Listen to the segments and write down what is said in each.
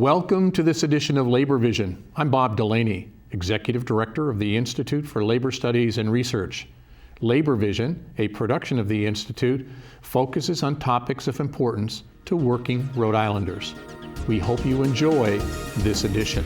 Welcome to this edition of Labor Vision. I'm Bob Delaney, Executive Director of the Institute for Labor Studies and Research. Labor Vision, a production of the Institute, focuses on topics of importance to working Rhode Islanders. We hope you enjoy this edition.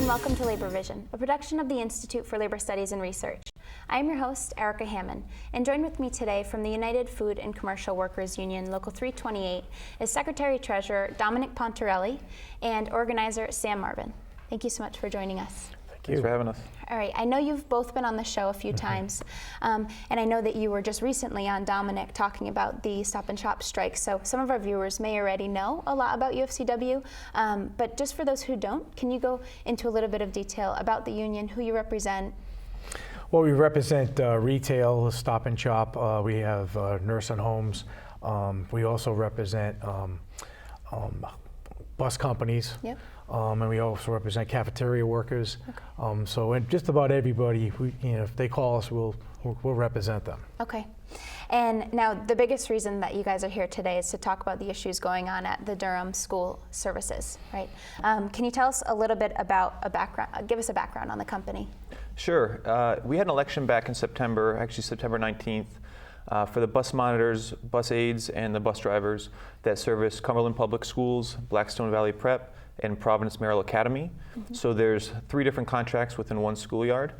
Welcome to Labor Vision, a production of the Institute for Labor Studies and Research. I am your host, Erica Hammond, and joined with me today from the United Food and Commercial Workers Union, Local 328, is Secretary-Treasurer Domenic Pontarelli and Organizer Sam Marvin. Thank you so much for joining us. Thanks for having us. All right, I know you've both been on the show a few times, and I know that you were just recently on Domenic talking about the Stop and Shop strike, so some of our viewers may already know a lot about UFCW, but just for those who don't, can you go into a little bit of detail about the union, who you represent? Well, we represent retail, Stop and Shop, we have nursing homes, we also represent bus companies. Yep. And we also represent cafeteria workers. Okay. And just about everybody, if they call us, we'll represent them. Okay. And now the biggest reason that you guys are here today is to talk about the issues going on at the Durham School Services, right? Can you tell us a little bit about give us a background on the company? Sure. We had an election back in September, actually September 19th, for the bus monitors, bus aides, and the bus drivers that service Cumberland Public Schools, Blackstone Valley Prep, and Providence Merrill Academy. Mm-hmm. So there's 3 different contracts within one schoolyard.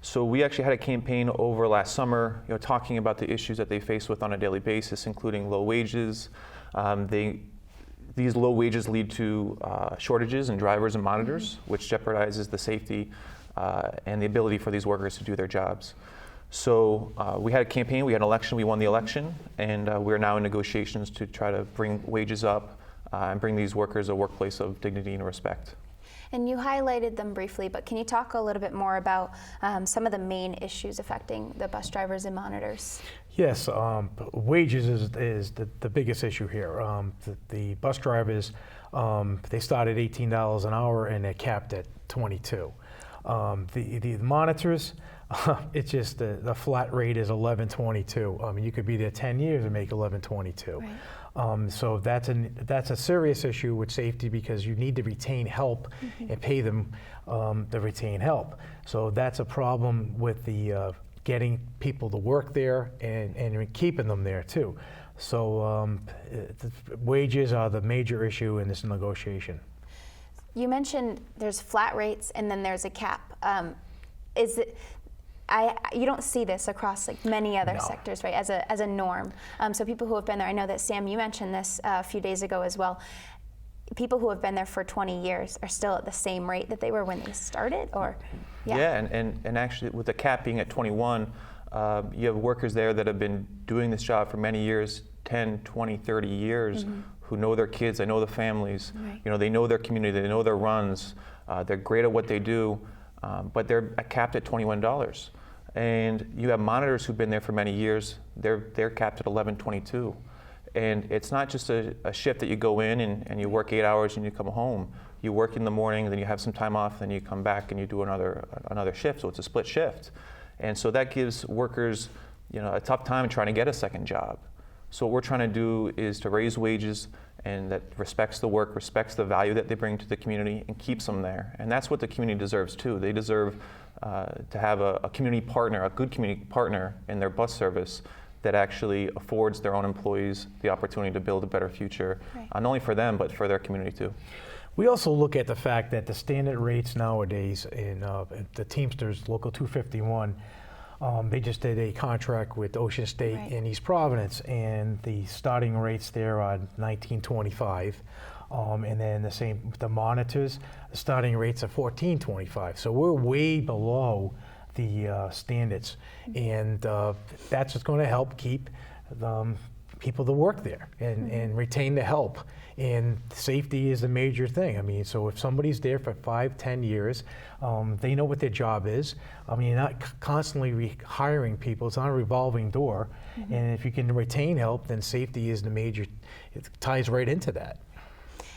So we actually had a campaign over last summer, talking about the issues that they face with on a daily basis, including low wages. These low wages lead to shortages in drivers and monitors, mm-hmm. which jeopardizes the safety and the ability for these workers to do their jobs. So we had a campaign, we had an election, we won the election, and we're now in negotiations to try to bring wages up and bring these workers a workplace of dignity and respect. And you highlighted them briefly, but can you talk a little bit more about some of the main issues affecting the bus drivers and monitors? Yes, wages is the biggest issue here. The bus drivers, they start at $18 an hour and they're capped at $22. The monitors, it's just the flat rate is $11.22. I mean, you could be there 10 years and make $11.22. Right. So that's a serious issue with safety because you need to retain help mm-hmm. and pay them to retain help. So that's a problem with the getting people to work there and keeping them there too. So the wages are the major issue in this negotiation. You mentioned there's flat rates and then there's a cap. You don't see this across like many other sectors, right? As a norm. So people who have been there, I know that Sam, you mentioned this a few days ago as well. People who have been there for 20 years are still at the same rate that they were when they started, or and actually with the cap being at 21, you have workers there that have been doing this job for many years, 10, 20, 30 years, mm-hmm. who know their kids, they know the families, right. They know their community, they know their runs, they're great at what they do, but they're capped at $21. And you have monitors who've been there for many years, they're capped at $11.22. And it's not just a shift that you go in and you work 8 hours and you come home. You work in the morning, then you have some time off, then you come back and you do another shift, so it's a split shift. And so that gives workers a tough time trying to get a second job. So what we're trying to do is to raise wages and that respects the work, respects the value that they bring to the community and keeps them there. And that's what the community deserves too. They deserve to have a community partner, a good community partner in their bus service that actually affords their own employees the opportunity to build a better future, right. Not only for them, but for their community too. We also look at the fact that the standard rates nowadays in the Teamsters, Local 251, they just did a contract with Ocean State right. and East Providence, and the starting rates there are $19.25. And then the same with the monitors, the starting rates are $14.25. So we're way below the standards, and that's what's going to help keep people to work there and retain the help. And safety is a major thing. I mean, so if somebody's there for 5-10 years, they know what their job is. I mean, you're not constantly hiring people. It's not a revolving door. Mm-hmm. And if you can retain help, then safety is the major, it ties right into that.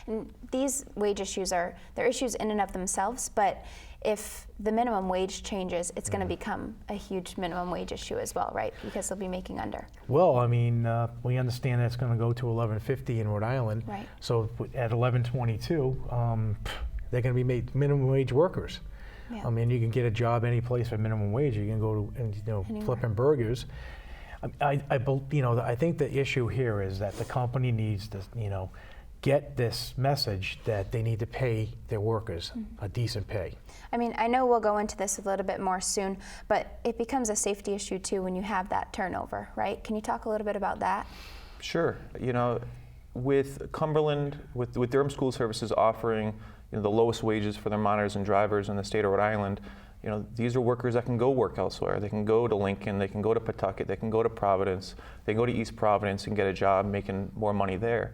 And these wage issues they're issues in and of themselves, but if the minimum wage changes, it's going to become a huge minimum wage issue as well, right? Because they'll be making under. Well, I mean, we understand that's going to go to $11.50 in Rhode Island. Right. So at $11.22, they're going to be made minimum wage workers. Yeah. I mean, you can get a job any place for minimum wage. You can go to, Anywhere. flipping burgers. I think the issue here is that the company needs to, get this message that they need to pay their workers a decent pay. I mean, I know we'll go into this a little bit more soon, but it becomes a safety issue too when you have that turnover, right? Can you talk a little bit about that? Sure. With Cumberland, with Durham School Services offering the lowest wages for their monitors and drivers in the state of Rhode Island, these are workers that can go work elsewhere. They can go to Lincoln, they can go to Pawtucket, they can go to Providence, they can go to East Providence and get a job making more money there.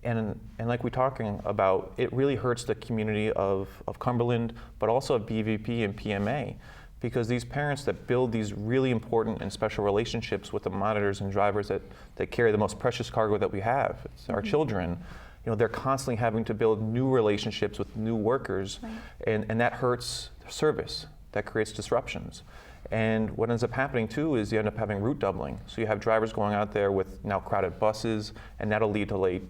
And like we're talking about, it really hurts the community of Cumberland, but also of BVP and PMA, because these parents that build these really important and special relationships with the monitors and drivers that carry the most precious cargo that we have, it's our children, they're constantly having to build new relationships with new workers, right. and that hurts service, that creates disruptions. And what ends up happening too is you end up having route doubling. So you have drivers going out there with now crowded buses, and that'll lead to late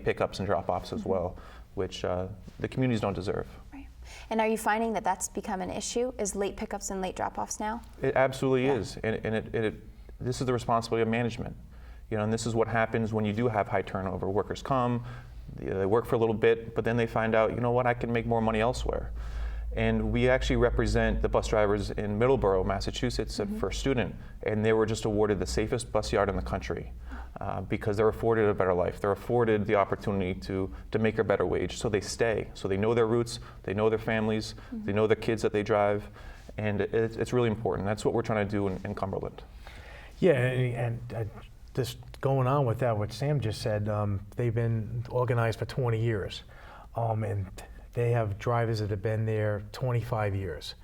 pickups and drop-offs as well, which the communities don't deserve. Right. And are you finding that that's become an issue? Is late pickups and late drop-offs now? It absolutely is, and this is the responsibility of management. And this is what happens when you do have high turnover. Workers come, they work for a little bit, but then they find out, I can make more money elsewhere. And we actually represent the bus drivers in Middleborough, Massachusetts, for a student, and they were just awarded the safest bus yard in the country because they're afforded a better life. They're afforded the opportunity to make a better wage, so they stay. So they know their roots, they know their families, they know the kids that they drive, and it's really important. That's what we're trying to do in Cumberland. Yeah, and just going on with that, what Sam just said, they've been organized for 20 years, and they have drivers that have been there 25 years,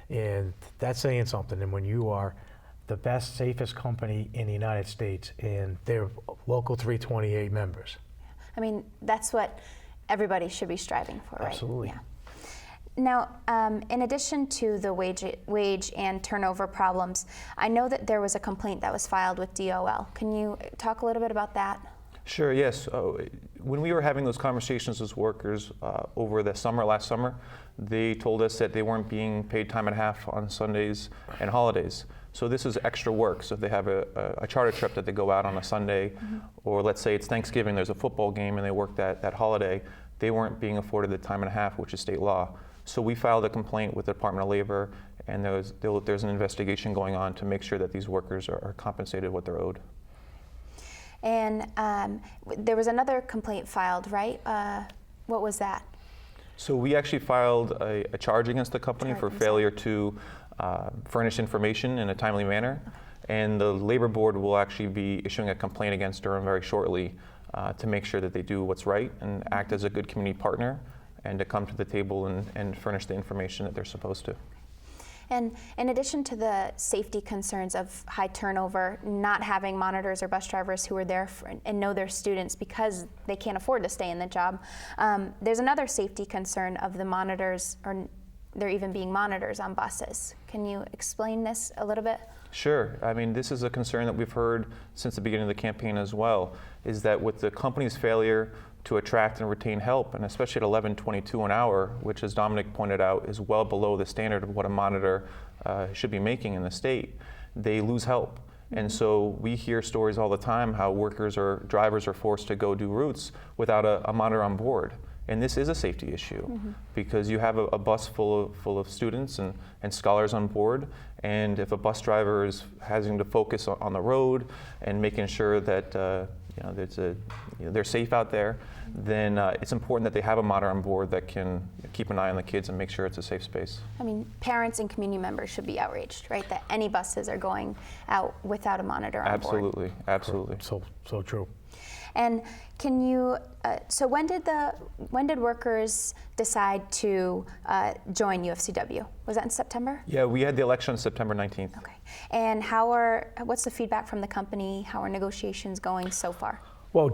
and that's saying something. And when you are the best, safest company in the United States, and they're Local 328 members. I mean, that's what everybody should be striving for, right? Absolutely. Yeah. Now, in addition to the wage and turnover problems, I know that there was a complaint that was filed with DOL. Can you talk a little bit about that? Sure, yes. When we were having those conversations with workers over the last summer, they told us that they weren't being paid time and a half on Sundays and holidays. So this is extra work. So if they have a charter trip that they go out on a Sunday, or let's say it's Thanksgiving, there's a football game and they work that holiday, they weren't being afforded the time and a half, which is state law. So we filed a complaint with the Department of Labor, and there's an investigation going on to make sure that these workers are compensated what they're owed. And there was another complaint filed, right? What was that? So we actually filed a charge against the company for failure to furnish information in a timely manner. And the Labor Board will actually be issuing a complaint against Durham very shortly to make sure that they do what's right and act as a good community partner and to come to the table and furnish the information that they're supposed to. And in addition to the safety concerns of high turnover, not having monitors or bus drivers who are there and know their students because they can't afford to stay in the job, there's another safety concern of the monitors, or there even being monitors on buses. Can you explain this a little bit? Sure. I mean, this is a concern that we've heard since the beginning of the campaign as well, is that with the company's failure to attract and retain help, and especially at $11.22 an hour, which, as Domenic pointed out, is well below the standard of what a monitor should be making in the state, they lose help. And so we hear stories all the time how workers or drivers are forced to go do routes without a monitor on board. And this is a safety issue because you have a bus full of students and scholars on board, and if a bus driver is having to focus on the road and making sure that they're safe out there, then it's important that they have a monitor on board that can keep an eye on the kids and make sure it's a safe space. I mean, parents and community members should be outraged, right? That any buses are going out without a monitor on board. Absolutely. So true. And can you? So when did workers decide to join UFCW? Was that in September? Yeah, we had the election on September 19th. Okay. And what's the feedback from the company? How are negotiations going so far? Well,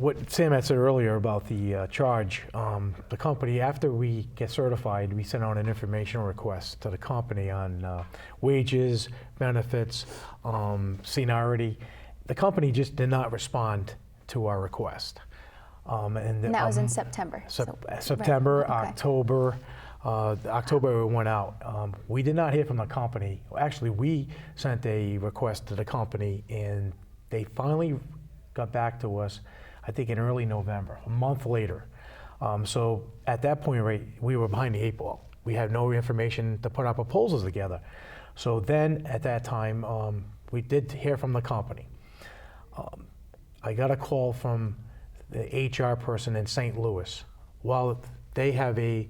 what Sam had said earlier about the charge, the company, after we get certified, we send out an information request to the company on wages, benefits, seniority. The company just did not respond to our request. And that was in September. September, right. Okay. October. October it went out. We did not hear from the company. Actually, we sent a request to the company, and they finally got back to us, I think in early November, a month later. So at that point, right, we were behind the eight ball. We had no information to put our proposals together. So then at that time, we did hear from the company. I got a call from the HR person in St. Louis. While they have a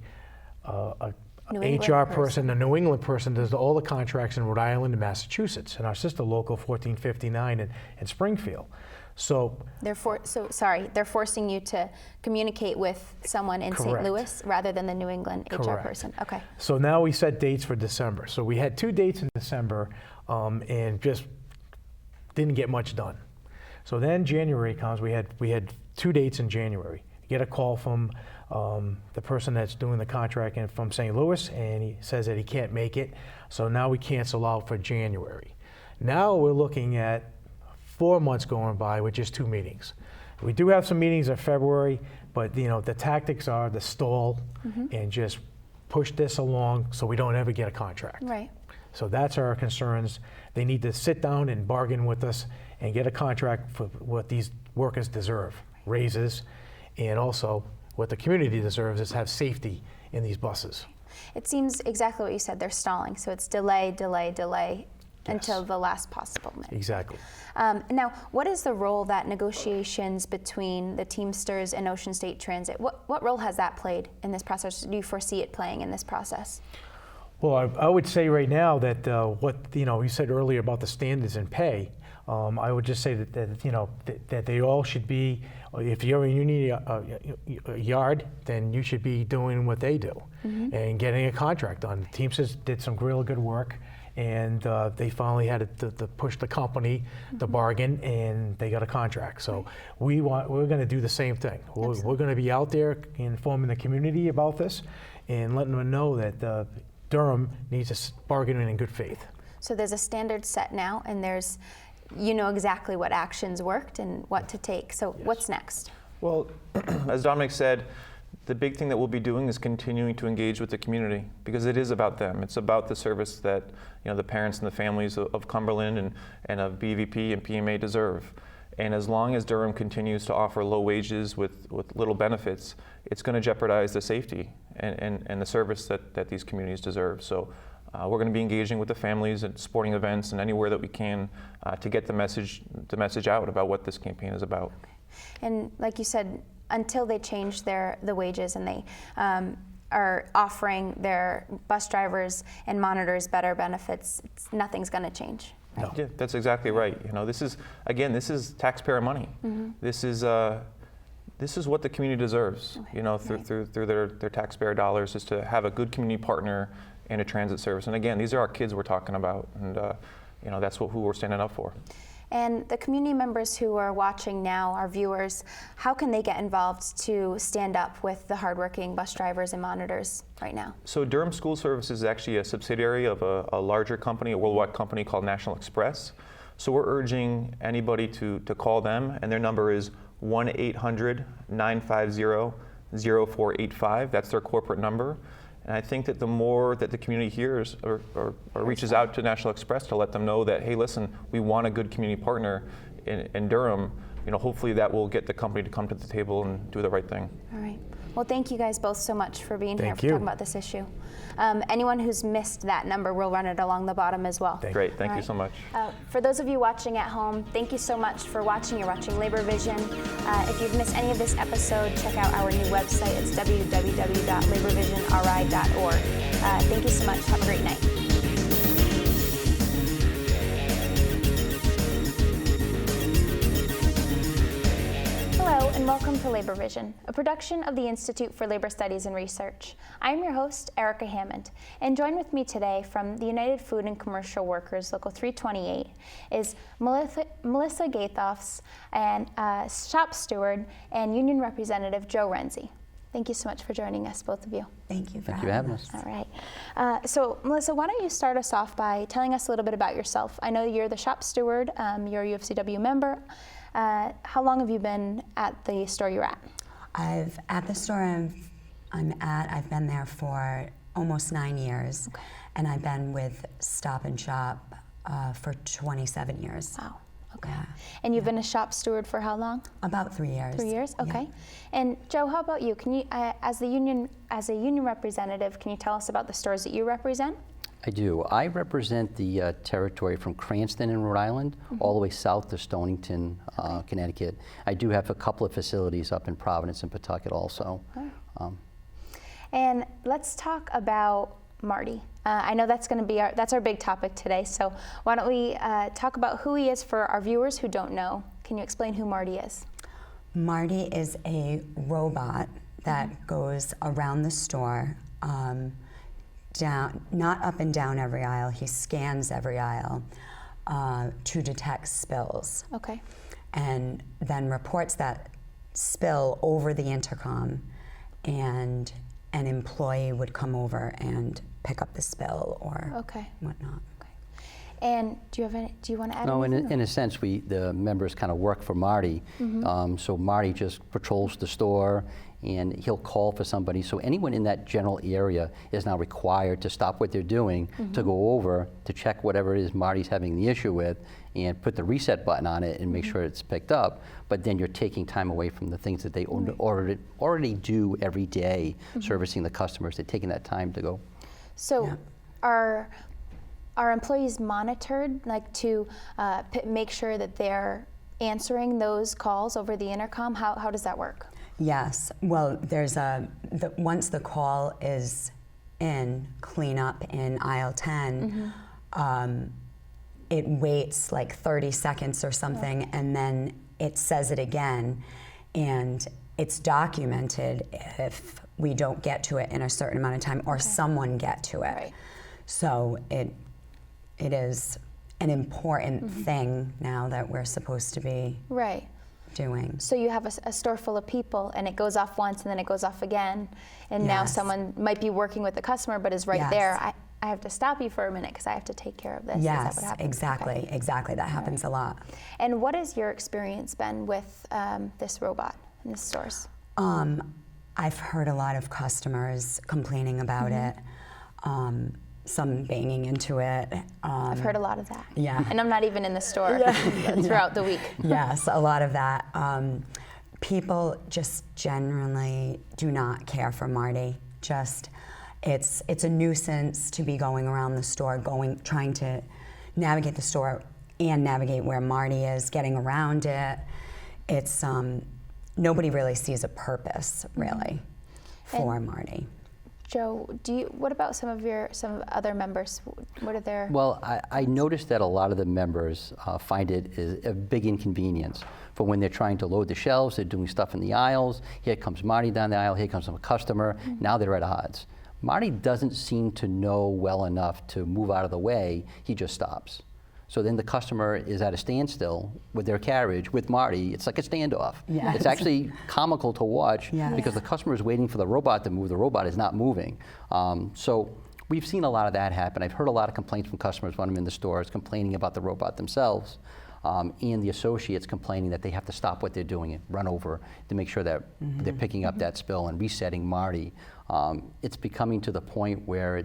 HR person, a New England person, does all the contracts in Rhode Island and Massachusetts, and our sister local 1459 in Springfield. So they're forcing you to communicate with someone in St. Louis rather than the New England HR person. Okay. So now we set dates for December. So we had 2 dates in December, and just didn't get much done. So then January comes. We had 2 dates in January. Get a call from the person that's doing the contract from St. Louis, and he says that he can't make it. So now we cancel out for January. Now we're looking at 4 months going by with just 2 meetings. We do have some meetings in February, but the tactics are to stall and just push this along so we don't ever get a contract. Right. So that's our concerns. They need to sit down and bargain with us and get a contract for what these workers deserve, raises, and also what the community deserves is have safety in these buses. It seems exactly what you said. They're stalling, so it's delay, delay, delay. Yes. Until the last possible minute. Exactly. Now, what is the role that negotiations between the Teamsters and Ocean State Transit, what role has that played in this process? Do you foresee it playing in this process? Well, I would say right now that what you said earlier about the standards and pay, I would just say that they all should be. If you need a yard, then you should be doing what they do and getting a contract done. Teamsters did some real good work. And they finally had to push the company to bargain, and they got a contract. So we're going to do the same thing. We're going to be out there informing the community about this and letting them know that Durham needs to bargain in good faith. So there's a standard set now, and you know exactly what actions worked and what to take. So what's next? Well, as Domenic said, the big thing that we'll be doing is continuing to engage with the community, because it is about them. It's about the service that the parents and the families of Cumberland and of BVP and PMA deserve. And as long as Durham continues to offer low wages with little benefits, it's going to jeopardize the safety and the service that these communities deserve. So we're going to be engaging with the families at sporting events and anywhere that we can to get the message out about what this campaign is about. And like you said, until they change the wages and they are offering their bus drivers and monitors better benefits, nothing's going to change. Right? No. Yeah, that's exactly right. This is taxpayer money. This is what the community deserves. Okay. Through their taxpayer dollars, is to have a good community partner and a transit service. And again, these are our kids we're talking about, and that's who we're standing up for. And the community members who are watching now, our viewers, how can they get involved to stand up with the hardworking bus drivers and monitors right now? So Durham School Services is actually a subsidiary of a larger company, a worldwide company called National Express. So we're urging anybody to call them, and their number is 1-800-950-0485. That's their corporate number. And I think that the more that the community hears or reaches out to National Express to let them know that, hey, listen, we want a good community partner in Durham, hopefully that will get the company to come to the table and do the right thing. All right. Well, thank you guys both so much for being here, for talking about this issue. Anyone who's missed that number, we'll run it along the bottom as well. Great, thank you so much. For those of you watching at home, thank you so much for watching. You're watching Labor Vision. If you've missed any of this episode, check out our new website. It's www.laborvisionri.org. Thank you so much. Have a great night. Hello, and welcome to Labor Vision, a production of the Institute for Labor Studies and Research. I'm your host, Erica Hammond, and join with me today from the United Food and Commercial Workers Local 328 is Melissa Gaethofs, and shop steward and union representative Joe Renzi. Thank you so much for joining us, both of you. Thank you for Thank you for having us. All right. So, Melissa, why don't you start us off by telling us a little bit about yourself? I know you're the shop steward, you're a UFCW member. How long have you been at the store you're at? At the store I've been there for almost 9 years, Okay. and I've been with Stop and Shop for 27 years. Wow. Okay. Yeah. And you've been a shop steward for how long? About 3 years. 3 years. Yeah. Okay. And Joe, how about you? Can you, as a union representative, can you tell us about the stores that you represent? I do. I represent the territory from Cranston in Rhode Island all the way south to Stonington, Connecticut. I do have a couple of facilities up in Providence and Pawtucket also. And let's talk about Marty. I know that's going to be that's our big topic today. So why don't we talk about who he is for our viewers who don't know? Can you explain who Marty is? Marty is a robot that goes around the store, down, not up and down every aisle. He scans every aisle to detect spills. Okay. And then reports that spill over the intercom, and an employee would come over and pick up the spill or Okay. whatnot. And do you want to add No, anything? in a sense, the members kind of work for Marty. So Marty just patrols the store, and he'll call for somebody. So anyone in that general area is now required to stop what they're doing to go over to check whatever it is Marty's having the issue with and put the reset button on it and make sure it's picked up. But then you're taking time away from the things that they already do every day, servicing the customers. They're taking that time to go. So Yeah. are employees monitored, like to make sure that they're answering those calls over the intercom? How does that work? Yes. Well, there's once the call is in, clean up in aisle 10, it waits like 30 seconds or something, and then it says it again, and it's documented if we don't get to it in a certain amount of time or someone get to it. Right. So it is an important thing now that we're supposed to be Right. doing. So you have a store full of people, and it goes off once, and then it goes off again, and now Yes. someone might be working with the customer, but is right Yes. there. I have to stop you for a minute because I have to take care of this. Is that Yes, what happens? exactly, Okay. exactly. That happens a lot. And what has your experience been with this robot in the stores? I've heard a lot of customers complaining about it, some banging into it. I've heard a lot of that. Yeah. And I'm not even in the store throughout the week. Yes, a lot of that. People just generally do not care for Marty. It's a nuisance to be going around the store, trying to navigate the store and navigate where Marty is, getting around it. It's nobody really sees a purpose really for Marty. Joe, what about some other members? What are their? Well, I noticed that a lot of the members find it is a big inconvenience for when they're trying to load the shelves, they're doing stuff in the aisles. Here comes Marty down the aisle, here comes a customer. Now they're at odds. Marty doesn't seem to know well enough to move out of the way, he just stops. So then the customer is at a standstill with their carriage with Marty. It's like a standoff. Yes. It's actually comical to watch Yes. because the customer is waiting for the robot to move. The robot is not moving. So we've seen a lot of that happen. I've heard a lot of complaints from customers when I'm in the stores complaining about the robot themselves, and the associates complaining that they have to stop what they're doing and run over to make sure that they're picking up that spill and resetting Marty. It's becoming to the point where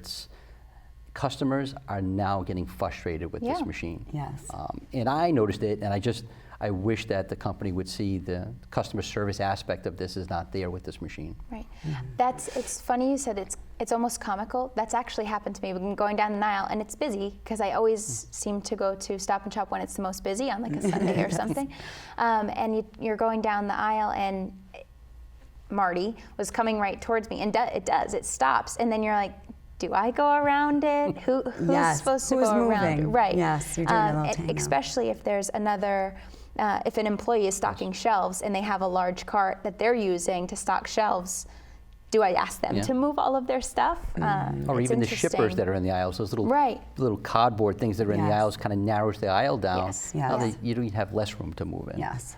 customers are now getting frustrated with this machine. Yes. And I noticed it, and I wish that the company would see the customer service aspect of this is not there with this machine. Right. It's funny you said it's almost comical. That's actually happened to me. We've been going down the aisle, and it's busy because I always seem to go to Stop and Shop when it's the most busy on like a Sunday or something. And you're going down the aisle, and Marty was coming right towards me, and it stops, and then you're like, do I go around it? Who's Yes. supposed to Who's go around it? moving? Right. Yes, you're doing a little tango. Especially if there's another if an employee is stocking shelves and they have a large cart that they're using to stock shelves, do I ask them to move all of their stuff? Or even the shippers that are in the aisles, those little cardboard things that are in the aisles kind of narrows the aisle down. Now you don't have less room to move in. Yes.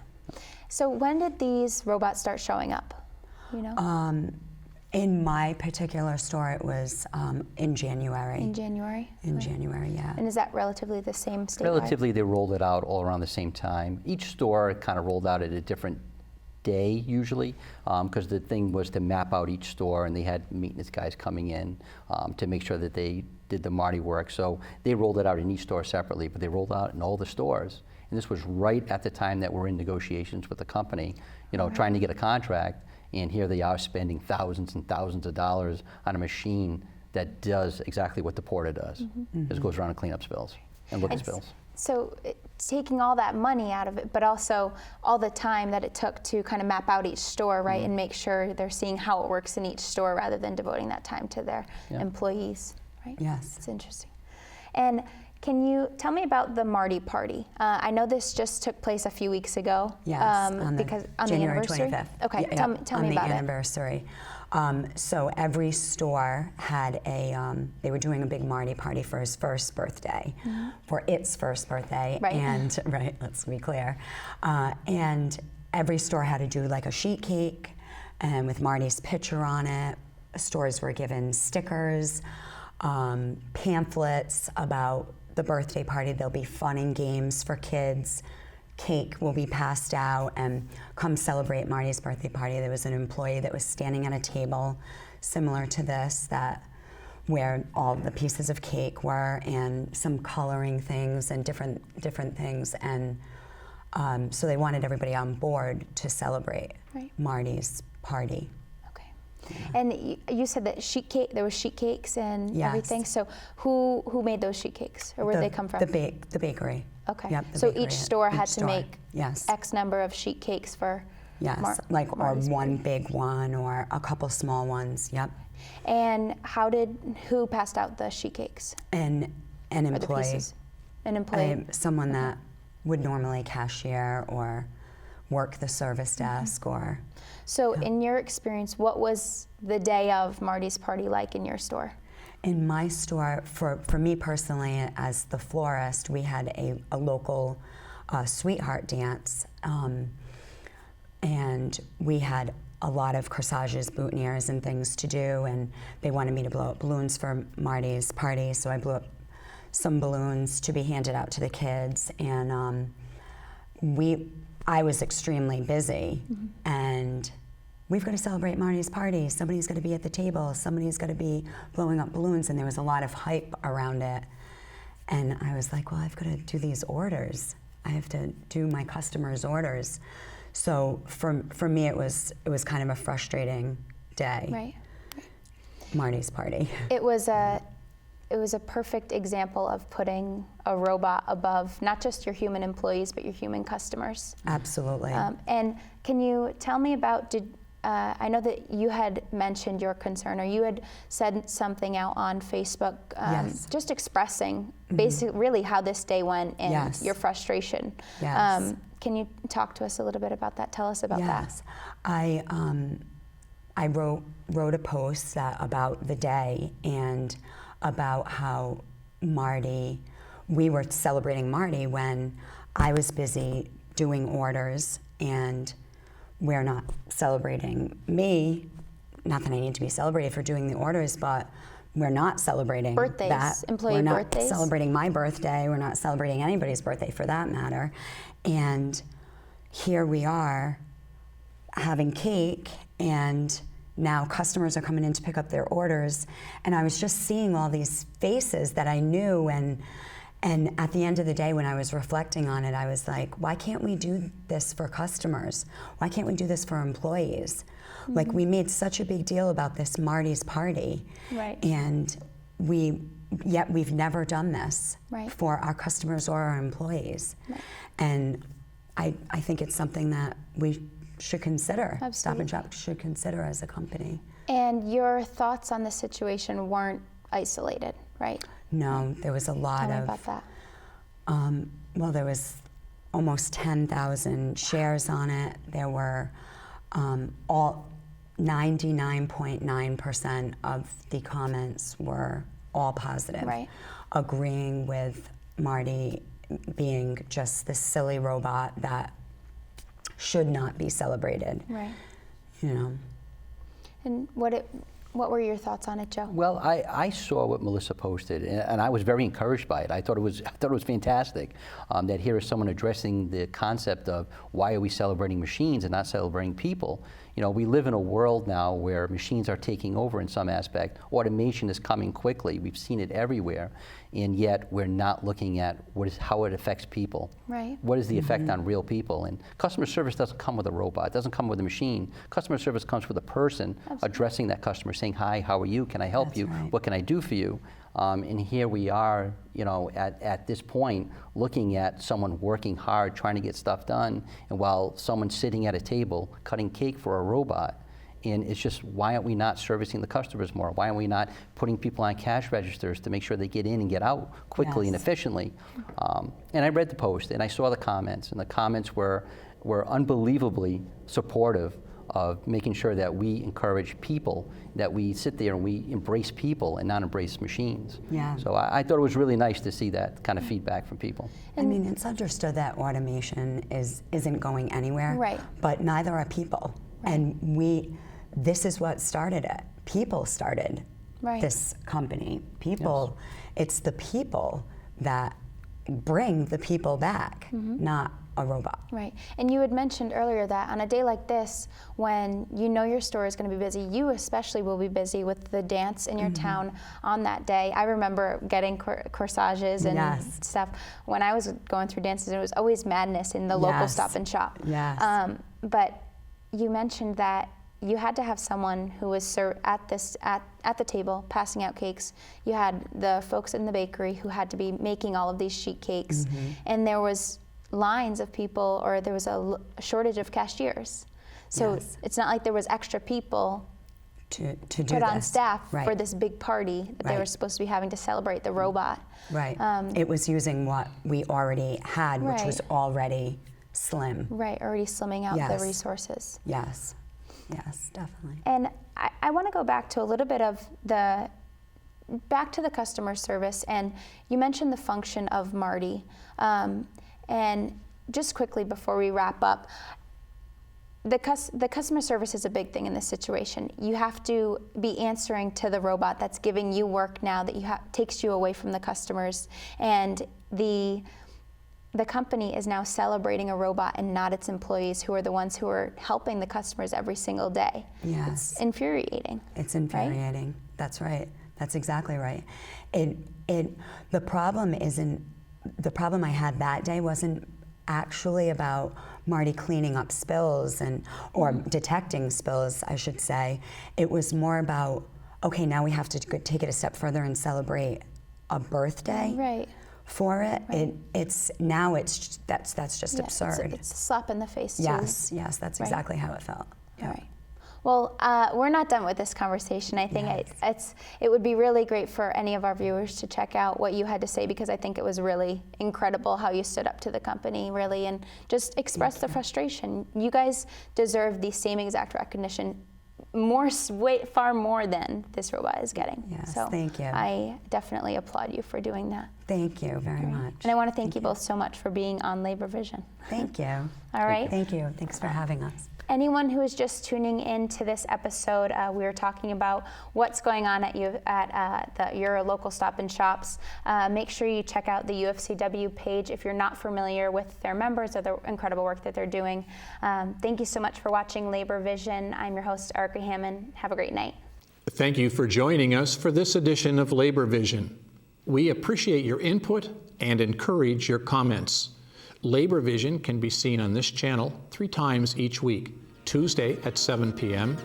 So when did these robots start showing up? You know? In my particular store, it was in January. In January? In January, yeah. And is that relatively the same statewide? Relatively, they rolled it out all around the same time. Each store kind of rolled out at a different day usually, because the thing was to map out each store, and they had maintenance guys coming in to make sure that they did the Marty work. So they rolled it out in each store separately, but they rolled out in all the stores. And this was right at the time that we're in negotiations with the company, you know, trying to get a contract. And here they are spending thousands and thousands of dollars on a machine that does exactly what the porter does. Just goes around and clean up spills and look at spills. So taking all that money out of it, but also all the time that it took to kind of map out each store, right, and make sure they're seeing how it works in each store rather than devoting that time to their employees, right? Yes. It's interesting. And can you tell me about the Marty party? I know this just took place a few weeks ago. Yes, on January the anniversary? 25th. Okay, tell me about on the anniversary. So every store had they were doing a big Marty party for his first birthday, for its first birthday. Right. And, let's be clear. And every store had to do like a sheet cake and with Marty's picture on it. Stores were given stickers, pamphlets about the birthday party. There'll be fun and games for kids. Cake will be passed out, and come celebrate Marty's birthday party. There was an employee that was standing at a table similar to this, where all the pieces of cake were, and some coloring things and different things. And so they wanted everybody on board to celebrate Marty's party. And you said that there was sheet cakes and everything. So who made those sheet cakes, or where'd they come from? The bakery. Okay. Yep, so each store had to make yes. X number of sheet cakes for or one big one or a couple small ones. Yep. And who passed out the sheet cakes? An employee. An employee. Someone that would normally cashier or work the service desk or. So in your experience, what was the day of Marty's party like in your store? In my store, for me personally, as the florist, we had a local sweetheart dance, and we had a lot of corsages, boutonnieres, and things to do, and they wanted me to blow up balloons for Marty's party, so I blew up some balloons to be handed out to the kids, and I was extremely busy, and we've got to celebrate Marty's party. Somebody's got to be at the table. Somebody's got to be blowing up balloons, and there was a lot of hype around it. And I was like, well, I've got to do these orders. I have to do my customers' orders. So for me, it was kind of a frustrating day. Right. Marty's party. It was a perfect example of putting a robot above not just your human employees, but your human customers. Absolutely. And can you tell me about, I know that you had mentioned your concern, or you had said something out on Facebook, just expressing basically really how this day went and your frustration. Yes. Can you talk to us a little bit about that? Tell us about that. Yes. I wrote a post about the day and about how we were celebrating Marty when I was busy doing orders, and we're not celebrating me. Not that I need to be celebrated for doing the orders, but we're not celebrating birthdays, that. Employee birthdays. We're not celebrating my birthday. We're not celebrating anybody's birthday for that matter. And here we are having cake, and now customers are coming in to pick up their orders, and I was just seeing all these faces that I knew, and at the end of the day, when I was reflecting on it, I was like, why can't we do this for customers? Why can't we do this for employees? Like, we made such a big deal about this Marty's party, and yet we've never done this for our customers or our employees. And I think it's something that we should consider. Absolutely. Stop and Shop should consider as a company. And your thoughts on the situation weren't isolated, right? No, there was a lot Tell me of. about that. Well, there was almost 10,000 shares on it. There were all 99.9% of the comments were all positive, Right. agreeing with Marty being just this silly robot that should not be celebrated. Right. You know. And what were your thoughts on it, Joe? Well, I saw what Melissa posted, and I was very encouraged by it. I thought it was fantastic that here is someone addressing the concept of why are we celebrating machines and not celebrating people. You know, we live in a world now where machines are taking over in some aspect. Automation is coming quickly. We've seen it everywhere, and yet we're not looking at how it affects people. Right. What is the effect on real people? And customer service doesn't come with a robot. It doesn't come with a machine. Customer service comes with a person addressing that customer, saying, "Hi, how are you? Can I help That's you? right. What can I do for you?" And here we are, you know, at this point, looking at someone working hard, trying to get stuff done, and while someone's sitting at a table cutting cake for a robot. And it's just, why aren't we not servicing the customers more? Why aren't we not putting people on cash registers to make sure they get in and get out quickly and Yes. efficiently? And I read the post, and I saw the comments, and the comments were unbelievably supportive of making sure that we encourage people, that we sit there and we embrace people and not embrace machines. Yeah. So I thought it was really nice to see that kind of feedback from people. I mean, it's understood that automation isn't going anywhere, Right. but neither are people. Right. And this is what started it. People started Right. this company. People, it's the people that bring the people back, not a robot. Right. And you had mentioned earlier that on a day like this, when you know your store is going to be busy, you especially will be busy with the dance in your town on that day. I remember getting corsages and Yes. stuff. When I was going through dances, it was always madness in the local Yes. Stop and Shop. Yes. But you mentioned that you had to have someone who was at the table passing out cakes. You had the folks in the bakery who had to be making all of these sheet cakes, and there was lines of people, or there was a shortage of cashiers. So Yes. it's not like there was extra people to do put on this. staff Right. for this big party that they were Right. supposed to be having to celebrate the robot. Right. It was using what we already had, which was Right. already slim. Right, already slimming out Yes. the resources. Yes. Yes, definitely. And I want to go back to a little bit of back to the customer service, and you mentioned the function of Marty. And just quickly before we wrap up, the customer service is a big thing in this situation. You have to be answering to the robot that's giving you work now that takes you away from the customers, and the company is now celebrating a robot and not its employees, who are the ones who are helping the customers every single day. Yes. It's infuriating. It's infuriating. That's right. That's exactly right. The problem I had that day wasn't actually about Marty cleaning up spills or detecting spills, I should say. It was more about, okay, now we have to take it a step further and celebrate a birthday. Right. For it, Right. that's just Yeah, absurd. It's a slap in the face, too. Yes, that's Right. exactly how it felt. All right. Well, we're not done with this conversation. I think it would be really great for any of our viewers to check out what you had to say, because I think it was really incredible how you stood up to the company, really, and just expressed the frustration. You guys deserve the same exact recognition, far more than this robot is getting. Yes, so thank you. I definitely applaud you for doing that. Thank you very much. And I want to thank you both so much for being on Labor Vision. Thank you. All right. Thank you. Thanks for having us. Anyone who is just tuning in to this episode, we are talking about what's going on at your local Stop and Shops. Make sure you check out the UFCW page if you're not familiar with their members or the incredible work that they're doing. Thank you so much for watching Labor Vision. I'm your host, Erica Hammond. Have a great night. Thank you for joining us for this edition of Labor Vision. We appreciate your input and encourage your comments. Labor Vision can be seen on this channel 3 times each week: Tuesday at 7 p.m.,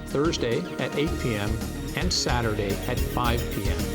Thursday at 8 p.m., and Saturday at 5 p.m.